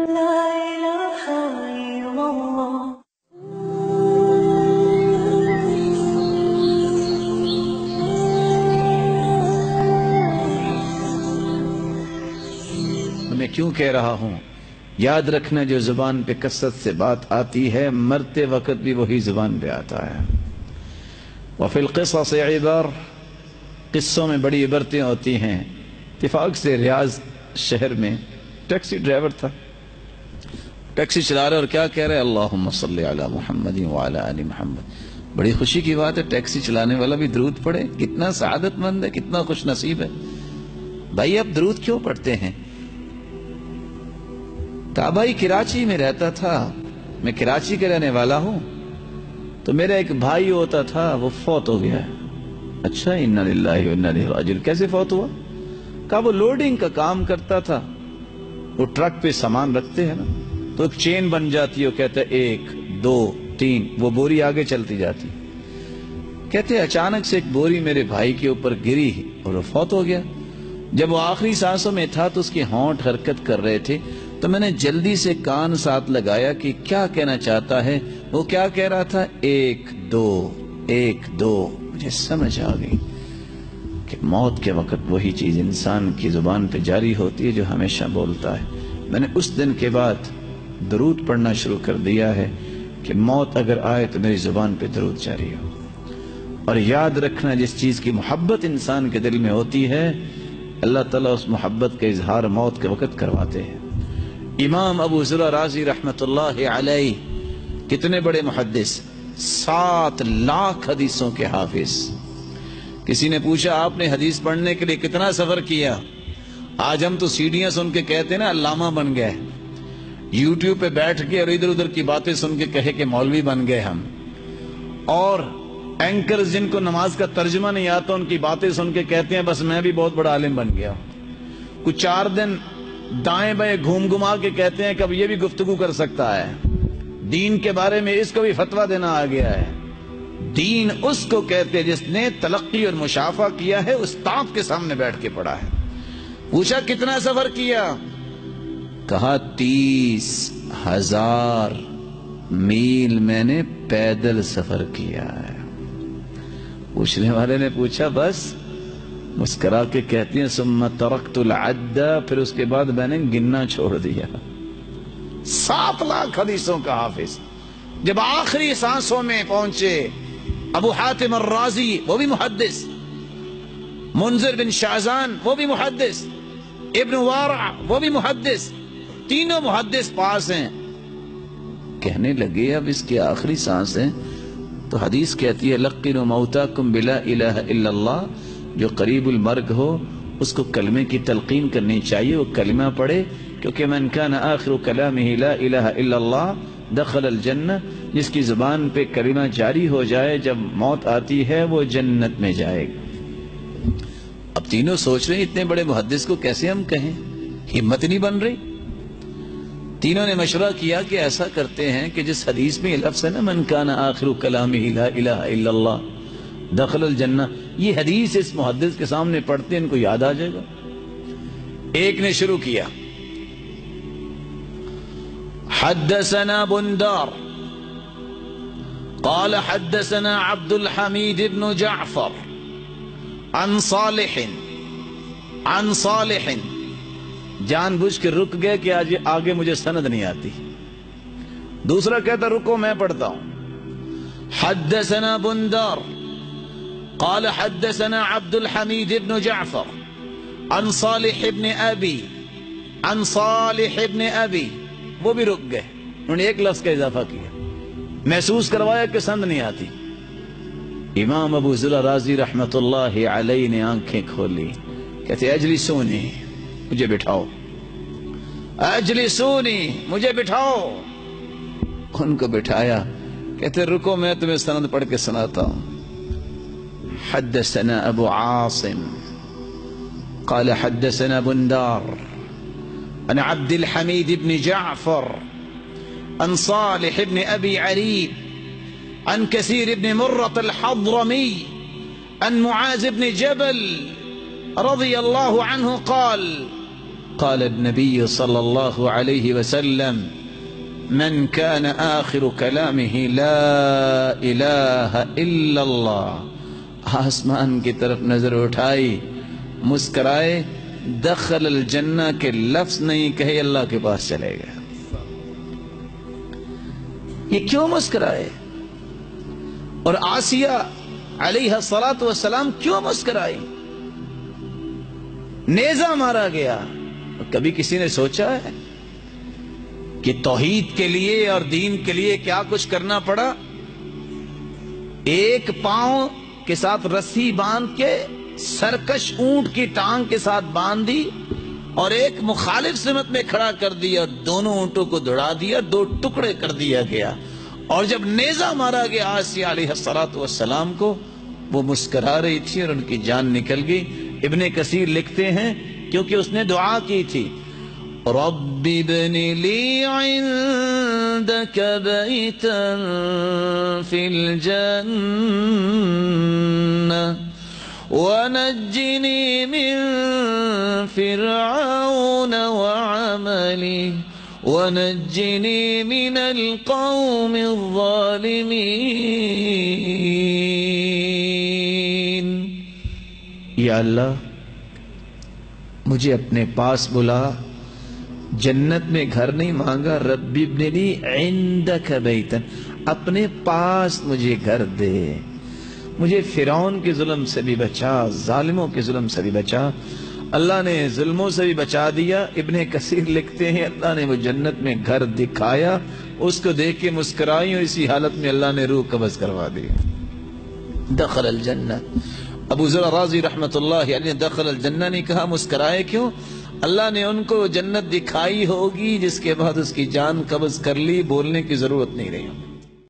لا إله إلا الله. میں کیوں کہہ رہا ہوں؟ یاد رکھنا، جو زبان پہ کثرت سے بات آتی ہے مرتے وقت بھی وہی زبان پہ آتا ہے۔ وفی القصص عبر، قصوں میں بڑی عبرتیں ہوتی ہیں۔ اتفاق سے ریاض شہر میں ٹیکسی ڈرائیور تھا، ٹیکسی چلا رہا اور کیا کہہ رہے؟ اللہم صلی علی محمد وعلی آل محمد۔ بڑی خوشی کی بات ہے، ٹیکسی چلانے والا بھی درود پڑھے، کتنا سعادت مند ہے، کتنا خوش نصیب ہے۔ بھائی اب درود کیوں پڑھتے ہیں؟ کہا بھائی کراچی میں رہتا تھا، میں کراچی کا رہنے والا ہوں، تو میرا ایک بھائی ہوتا تھا، وہ فوت ہو گیا ہے۔ اچھا، انا للہ و انا الیہ راجعون۔ کیسے فوت ہوا؟ کہا وہ لوڈنگ کا کام کرتا تھا، وہ ٹرک پہ سامان رکھتے ہیں نا، تو ایک چین بن جاتی ہے، وہ کہتا ہے 1 2 3، وہ بوری آگے چلتی جاتی۔ کہتے اچانک سے ایک بوری میرے بھائی کے اوپر گری اور وہ فوت ہو گیا۔ جب وہ آخری سانسوں میں تھا تو اس کے ہونٹ حرکت کر رہے تھے، تو میں نے جلدی سے کان ساتھ لگایا کہ کیا کہنا چاہتا ہے۔ وہ کیا کہہ رہا تھا؟ 1 2 1 2۔ مجھے سمجھ آ گئی کہ موت کے وقت وہی چیز انسان کی زبان پہ جاری ہوتی ہے جو ہمیشہ بولتا ہے۔ میں نے اس دن کے بعد درود پڑھنا شروع کر دیا ہے کہ موت اگر آئے تو میری زبان پہ درود جاری ہو۔ اور یاد رکھنا، جس چیز کی محبت انسان کے دل میں ہوتی ہے اللہ تعالیٰ اس محبت کا اظہار موت کے وقت کرواتے ہیں۔ امام ابو زرع رازی رحمت اللہ علیہ کتنے بڑے محدث، 7 لاکھ حدیثوں کے حافظ۔ کسی نے پوچھا آپ نے حدیث پڑھنے کے لیے کتنا سفر کیا؟ آج ہم تو سیڑھیاں سن کے کہتے ہیں نا علامہ بن گئے، یوٹیوب پہ بیٹھ کے اور ادھر ادھر کی باتیں سن کے کہے کہ مولوی بن گئے ہم، اور اینکرز جن کو نماز کا ترجمہ نہیں آتا ان کی باتیں سن کے کہتے ہیں بس میں بھی بہت بڑا عالم بن گیا۔ کچھ 4 دن دائیں بائیں گھوم گھما کے کہتے ہیں کہ اب یہ بھی گفتگو کر سکتا ہے، دین کے بارے میں اس کو بھی فتویٰ دینا آ گیا ہے۔ دین اس کو کہتے ہیں جس نے تلقی اور مشافہ کیا ہے، استاد کے سامنے بیٹھ کے پڑھا ہے۔ پوچھا کتنا سفر کیا؟ کہا 30,000 میل میں نے پیدل سفر کیا ہے۔ پوچھنے والے نے پوچھا بس؟ مسکرا کے کہتی ہیں ثم ترکت العد، پھر اس کے بعد میں نے گننا چھوڑ دیا۔ 7 لاکھ حدیثوں کا حافظ۔ جب آخری سانسوں میں پہنچے، ابو حاتم الرازی وہ بھی محدث، منذر بن شعزان وہ بھی محدث، ابن وارع وہ بھی محدث، تینوں محدث پاس ہیں۔ کہنے لگے اب اس کی آخری سانس ہے تو حدیث کہتی ہے لقنوا موتاکم بلا الہ الا اللہ، جو قریب المرگ ہو اس کو کلمے کی تلقین کرنی چاہیے، وہ کلمہ پڑھے، کیونکہ من کان آخر کلامہ لا الہ الا اللہ دخل الجنہ، جس کی زبان پہ کلمہ جاری ہو جائے جب موت آتی ہے وہ جنت میں جائے گا۔ اب تینوں سوچ رہے ہیں اتنے بڑے محدث کو کیسے ہم کہیں، ہمت نہیں بن رہی۔ تینوں نے مشورہ کیا کہ ایسا کرتے ہیں کہ جس حدیث میں یہ لفظ ہے نا من کان آخر کلامہ لا الہ الا اللہ دخل الجنہ، یہ حدیث اس محدث کے سامنے پڑھتے ان کو یاد آ جائے گا۔ ایک نے شروع کیا، حدثنا بندار قال حدثنا عبد الحمید بن جعفر عن صالح، جان بوجھ کے رک گئے کہ آگے مجھے سند نہیں آتی۔ دوسرا کہتا رکو میں پڑھتا ہوں، حدثنا بندار قال حدثنا عبد الحمید بن جعفر عن صالح بن ابی، وہ بھی رک گئے، انہوں نے ایک لفظ کا اضافہ کیا، محسوس کروایا کہ سند نہیں آتی۔ امام ابو زرع رازی رحمت اللہ علیہ نے آنکھیں کھولی، کہتے اجلسونی، مجھے بٹھاؤ، اجلسونی، مجھے بٹھاؤ۔ ان کو بٹھایا، کہتے رکو میں تمہیں سند پڑھ کے سناتا ہوں۔ حدثنا ابو عاصم قال حدثنا بندار عن عبد الحمید بن جعفر عن صالح بن ابی عریب عن كثير بن مرة الحضرمي عن معاذ بن جبل رضي الله عنه قال قال النبي صلى الله عليه وسلم من كان آخر كلامه لا إله إلا الله، آسمان کی طرف نظر اٹھائی، مسکرائے، دخل الجنہ کے لفظ نہیں کہے، اللہ کے پاس چلے گئے۔ یہ کیوں مسکرائے؟ اور آسیہ علیہ السلام کیوں مسکرائی؟ نیزہ مارا گیا، کبھی کسی نے سوچا ہے کہ توحید کے لیے اور دین کے لیے کیا کچھ کرنا پڑا؟ ایک پاؤں کے ساتھ رسی باندھ کے سرکش اونٹ کی ٹانگ کے ساتھ باندھ دی اور ایک مخالف سمت میں کھڑا کر دیا، دونوں اونٹوں کو دوڑا دیا، دو ٹکڑے کر دیا گیا۔ اور جب نیزہ مارا گیا آسیہ علیہ السلام کو، وہ مسکرا رہی تھی اور ان کی جان نکل گئی۔ ابن کثیر لکھتے ہیں کیونکہ اس نے دعا کی تھی، رب ابن لی عندک بیتا فی الجنہ ونجنی من فرعون وعملی ونجنی من القوم الظالمین۔ یا اللہ مجھے اپنے پاس بلا، جنت میں گھر نہیں مانگا، رب ابن لی عندک بیتا، اپنے پاس مجھے گھر دے، مجھے فرعون کے ظلم سے بھی بچا، ظالموں کے ظلم سے بھی بچا۔ اللہ نے ظلموں سے بھی بچا دیا۔ ابن کثیر لکھتے ہیں اللہ نے وہ جنت میں گھر دکھایا، اس کو دیکھ کے مسکرائی اور اسی حالت میں اللہ نے روح قبض کروا دی۔ دخل الجنہ، ابو ذر رازی رحمت اللہ علیہ نے دخل الجنہ نہیں کہا، مسکرائے کیوں؟ اللہ نے ان کو جنت دکھائی ہوگی جس کے بعد اس کی جان قبض کر لی، بولنے کی ضرورت نہیں رہی۔